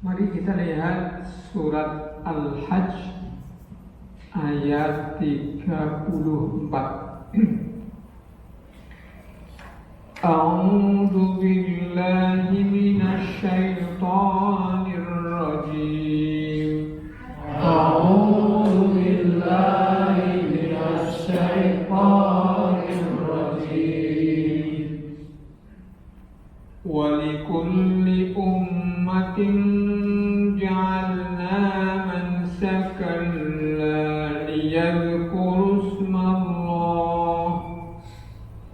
Mari kita lihat surat Al-Hajj ayat 34. A'udzu billahi minasy syaithanir rajim. A'udzu billahi minasy syaithanir rajim. Wa likulli ummatin ja'alna mansakan liyadhkuru ismallah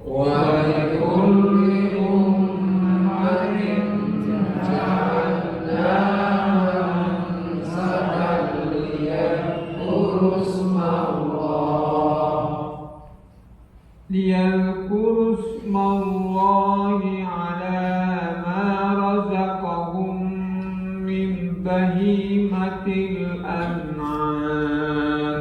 wa likulli ummatin ja'alna mansakan liyadhkuru ismallahi ala ma razaqahum min bahimatil an'am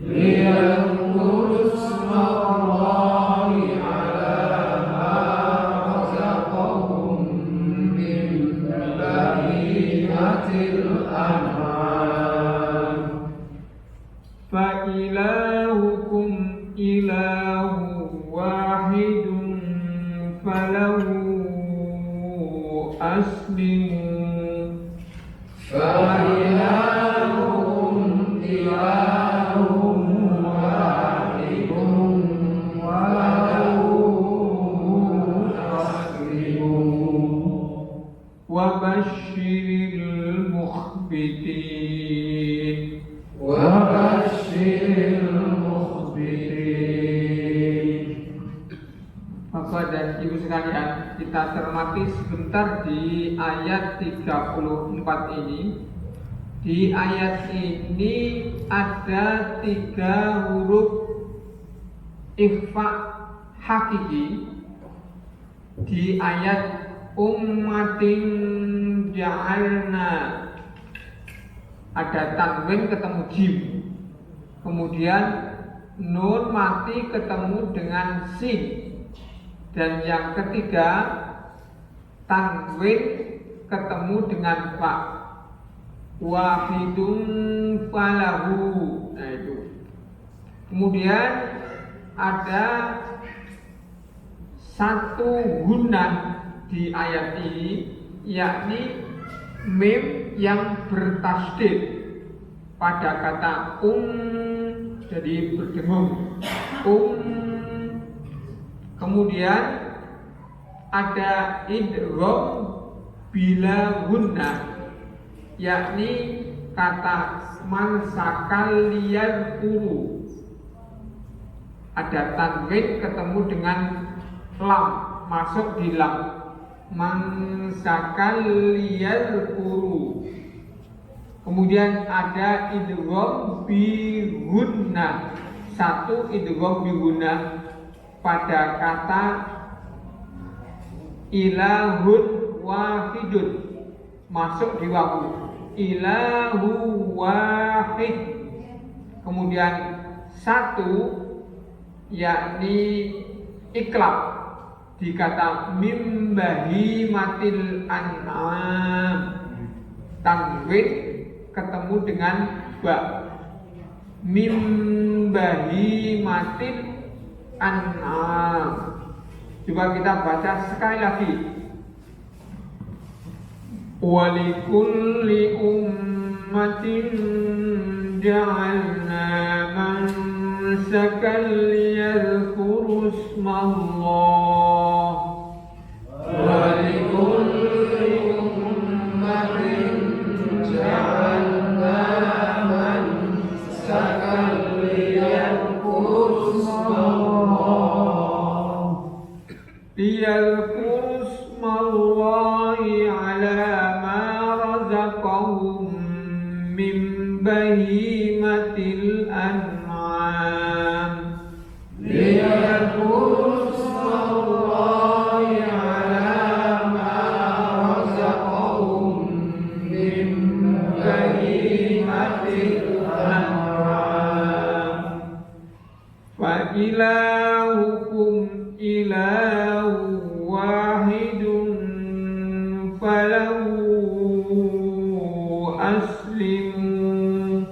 liyadhkuru ismallahi ala ma razaqahum min bahimatil an'am fa ilahukum ilahu wahidun falahu aslimu فإلهكم إله واحد وله أسلموا وبشر المخبتين Bapak dan Ibu sekalian, kita cermati sebentar di ayat 34 ini. Di ayat ini ada 3 huruf ikhfa hakiki. Di ayat ummatin ja'alna ada tanwin ketemu jim, kemudian nun mati ketemu dengan sin, dan yang ketiga tanwin ketemu dengan fa, wahidun falahu. Nah itu. Kemudian ada satu gunnah di ayat ini, yakni mim yang bertasdid pada kata jadi berdengung Kemudian ada idgham bila gunnah, yakni kata mansakal liyadhkuru, ada tanwin ketemu dengan lam, masuk di lam, mansakal liyadhkuru. Kemudian ada idgham bi gunnah, satu idgham bi gunnah pada kata ilahun wahidun, masuk di wawu, ilahu wahid. Kemudian satu yakni iklab di kata mim bahimatil an'am, tanwin ketemu dengan ba, mim bahimatil an'am. Coba kita baca sekali lagi. Walikulli ummatin ja'alna mansakan liyadhkuru ismallah. Walikulli ummatin ja'alna mansakan liyadhkuru liyadhkuru ismallahi ala ma razaqahum min bahimatil an'am liyadhkuru ismallahi ala ma razaqahum min bahimatil an'am fa ilahukum ilahu wahidun falahu أسلموا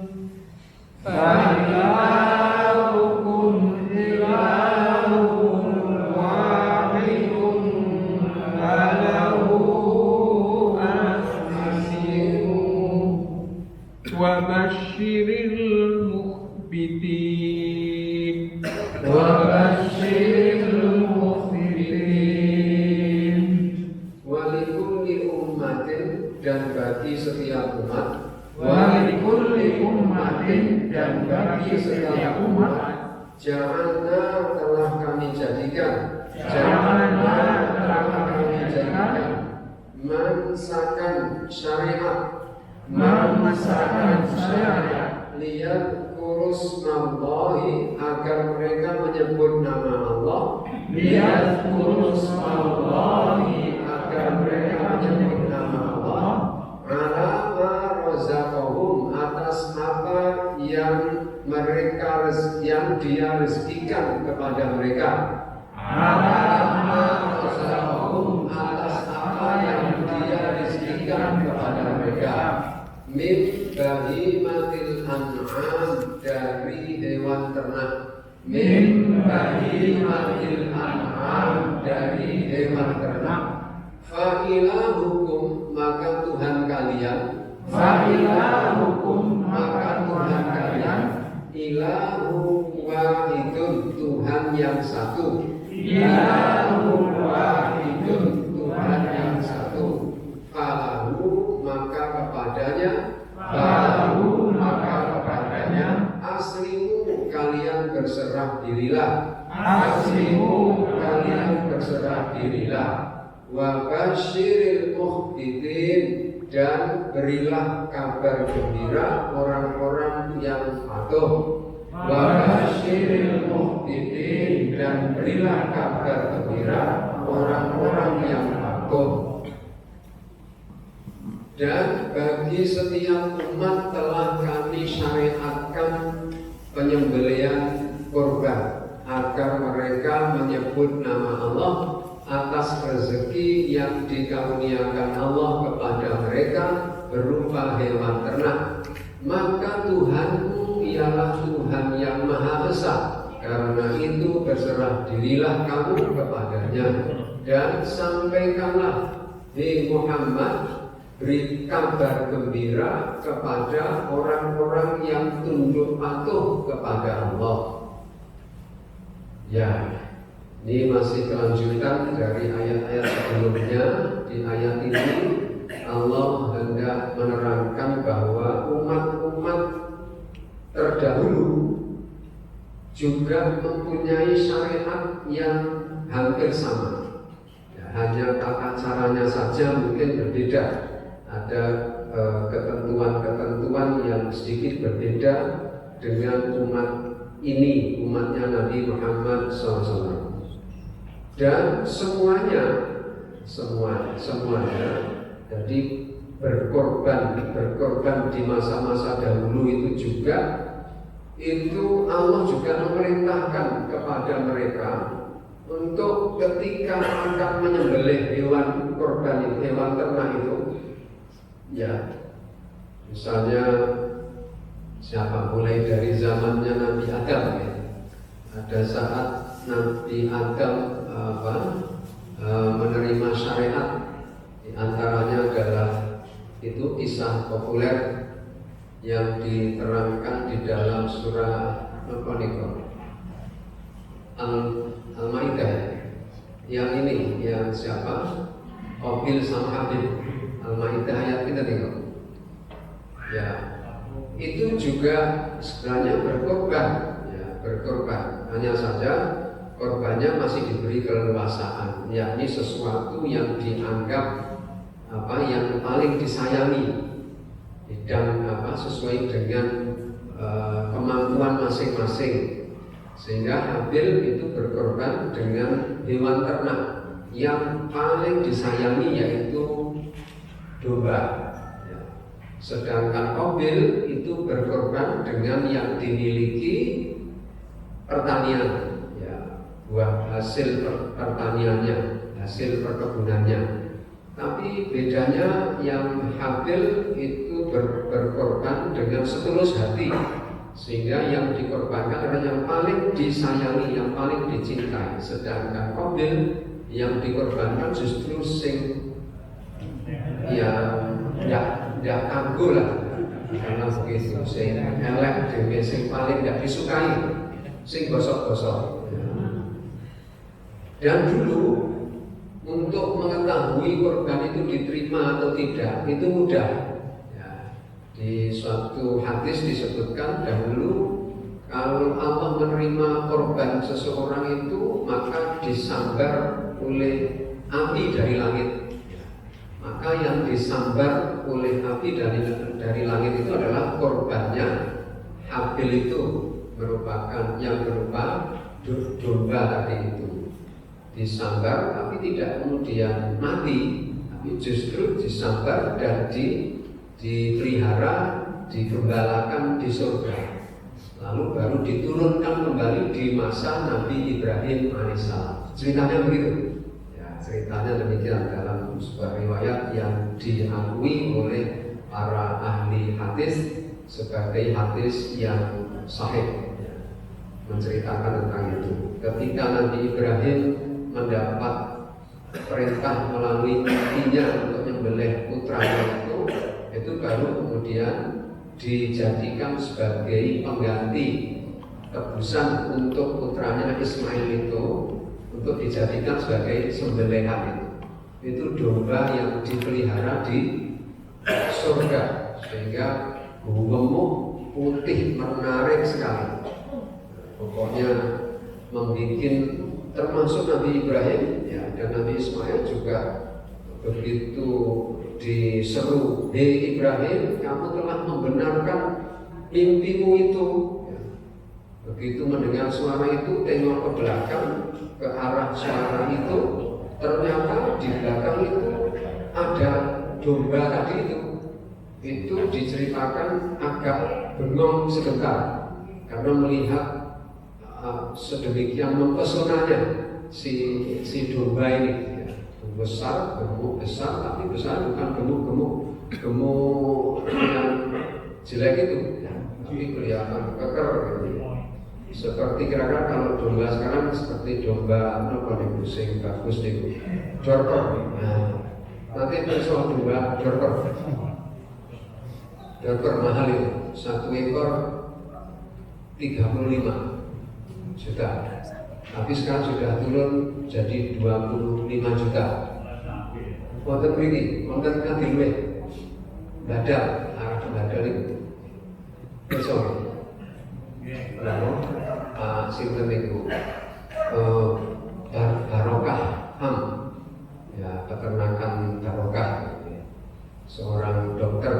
فإلهكم إله واحد فله أسلموا وبشر المخبتين Walikulli ummatin, dan bagi setiap umat, Walikulli ummatin, dan bagi setiap umat, ja'alna telah kami jadikan, mansakan syariat, lihat kurus nallahi, agar mereka menyebut nama Allah, agar mereka menyebut nama Allah, ala ma razaqahum, atas apa yang dia rezekikan kepada mereka, atas apa yang dia rezekikan kepada mereka, min bahimatil an'am, dari hewan ternak, dari hewan ternak. Fa'ilahukum, maka Tuhan kalian, ilahu wahidun, Tuhan yang satu, falahu, maka kepadanya, aslimu, kalian berserah dirilah, wa basyiril mukhbitin, dan berilah kabar gembira orang-orang yang patuh, dan berilah kabar gembira orang-orang yang patuh. Dan bagi setiap umat telah kami syariatkan penyembelihan kurban, agar mereka menyebut nama Allah atas rezeki yang dikaruniakan Allah kepada mereka berupa hewan ternak. Maka Tuhanmu ialah Tuhan yang Maha Esa, karena itu berserah dirilah kamu kepadanya, dan sampaikanlah, hei Muhammad, beri kabar gembira kepada orang-orang yang tunduk patuh kepada Allah. Ya, ini masih kelanjutan dari ayat-ayat sebelumnya. Di ayat ini Allah hendak menerangkan bahwa umat-umat terdahulu juga mempunyai syariat yang hampir sama. Ya, hanya tata caranya saja mungkin berbeda. Ada ketentuan-ketentuan yang sedikit berbeda dengan umat ini, umatnya Nabi Muhammad SAW. Dan semuanya, jadi berkorban di masa-masa dahulu itu juga, itu Allah juga memerintahkan kepada mereka untuk ketika akan menyembelih hewan korban, hewan ternak itu, ya, misalnya mulai dari zamannya Nabi Adam, ya, ada saat Nabi Adam menerima syariat, di antaranya adalah itu kisah populer yang diterangkan di dalam surah Al-Maidah, yang ini, yang siapa? Qabil sama Habil. Al-Maidah ayat kita tengok. Ya, itu juga sebenarnya berkorban, ya, berkorban. Hanya saja korbannya masih diberi keleluasaan, yakni sesuatu yang dianggap yang paling disayangi dan sesuai dengan kemampuan masing-masing. Sehingga Habil itu berkorban dengan hewan ternak yang paling disayangi, yaitu domba. Ya. Sedangkan Qabil itu berkorban dengan yang dimiliki pertanian, ya, buah hasil pertaniannya, hasil perkebunannya. Tapi bedanya yang Habil itu berkorban dengan setulus hati, sehingga yang dikorbankan adalah yang paling disayangi, yang paling dicintai. Sedangkan Qabil yang dikorbankan justru sing yang tidak kanggo lah, karena begitu sing elek dhewe, sing paling tidak disukai, sing gosok-gosok. Dan dulu untuk mengetahui korban itu diterima atau tidak itu mudah. Ya, di suatu hadis disebutkan dahulu kalau Allah menerima korban seseorang itu maka disambar oleh api dari langit. Maka yang disambar oleh api dari langit itu adalah korbannya Habil, itu merupakan yang berupa domba tadi itu. Disambar tapi tidak kemudian mati, tapi justru disambar dan dipelihara, digembalakan di surga. Lalu baru diturunkan kembali di masa Nabi Ibrahim alaihissalam. Ceritanya begitu. Ya, ceritanya demikian dalam sebuah riwayat yang diakui oleh para ahli hadis sebagai hadis yang sahih. Ya, menceritakan tentang itu. Ketika Nabi Ibrahim mendapat perintah melalui istrinya untuk menyembelih putranya itu baru kemudian dijadikan sebagai pengganti tebusan untuk putranya Ismail itu, untuk dijadikan sebagai sembelihan itu domba yang dipelihara di surga, sehingga gemuk, putih, menarik sekali. Pokoknya membuat, termasuk Nabi Ibrahim ya, dan Nabi Ismail juga begitu diseru, "Hei Ibrahim, kamu telah membenarkan mimpimu itu." Ya. Begitu mendengar suara itu, tengok ke belakang, ke arah suara itu, ternyata di belakang itu ada domba tadi itu. Itu diceritakan agak bengong sebentar karena melihat sedemikian mempesonanya si domba ini, ya. Besar, gemuk besar, tapi besar bukan gemuk yang jelek itu, ya. Tapi kelihatan keker gitu. Seperti kira-kira kalau domba sekarang seperti domba apa nih, pusing bagus nih, dorper. Nah, nanti soal domba dorper mahal itu, satu ekor 35 juta, tapi sekarang sudah turun jadi 25 juta. Wonten mriki, wonten kanthi luwih. Badal, arah badal itu. Besok. Lalu sinten niku barokah ham. Ya, peternakan barokah. Seorang dokter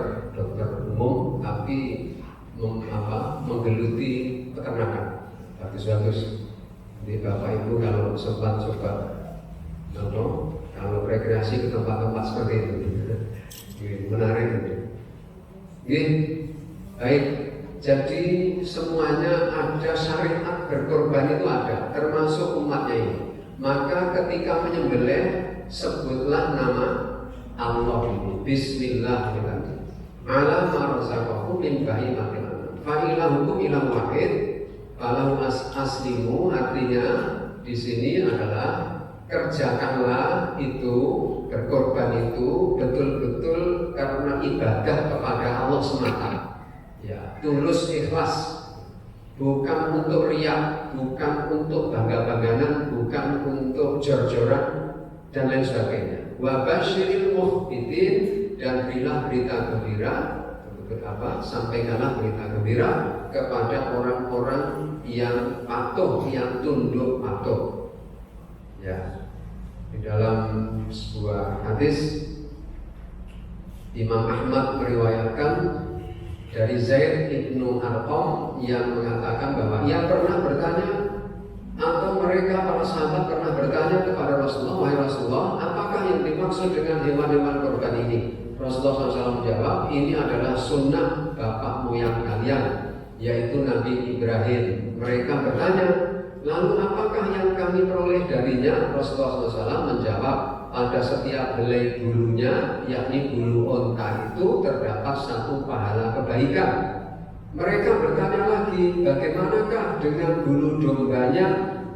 umum tapi menggeluti peternakan. Bagus-bagus. Jadi Bapak Ibu kalau sempat coba kalau rekreasi ke tempat-tempat seperti itu, menarik. Baik. Jadi semuanya ada syariat berkorban itu ada, termasuk umatnya ini. Maka ketika menyembelih sebutlah nama Allah ini. Bismillah kita. Ala ma razaqakum min bahimatil an'am. Fa ilahukum ilahu wahid. Falahu aslimu, artinya di sini adalah kerjakanlah itu, berkorban itu betul-betul karena ibadah kepada Allah semata. Ya, tulus ikhlas, bukan untuk riya, bukan untuk bangga-bangganan, bukan untuk jor-joran dan lain sebagainya. Wa basyiril mukhbitin, dan berilah berita gembira. Sampaikanlah berita gembira kepada orang-orang yang patuh, yang tunduk patuh. Ya, di dalam sebuah hadis Imam Ahmad meriwayatkan dari Zaid ibnu Arqam yang mengatakan bahwa ia pernah bertanya, atau mereka para sahabat pernah bertanya kepada Rasulullah, "Wahai Rasulullah, apakah yang dimaksud dengan hewan-hewan korban ini?" Rasulullah SAW menjawab, "Ini adalah sunnah bapak moyang kalian, yaitu Nabi Ibrahim." Mereka bertanya, "Lalu apakah yang kami peroleh darinya?" Rasulullah SAW menjawab, pada setiap helai bulunya, yakni bulu onta itu terdapat satu pahala kebaikan. Mereka bertanya lagi, bagaimanakah dengan bulu dombanya?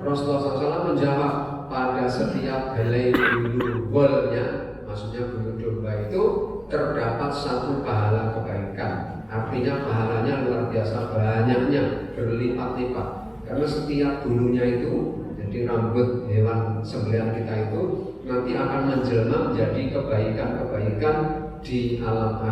Rasulullah SAW menjawab, pada setiap helai bulu wolnya, maksudnya bulu domba itu terdapat satu pahala kebaikan. Artinya pahalanya luar biasa banyaknya, berlipat-lipat. Karena setiap bulunya itu, jadi rambut hewan sembelihan kita itu nanti akan menjelma menjadi kebaikan-kebaikan di alam akhirat.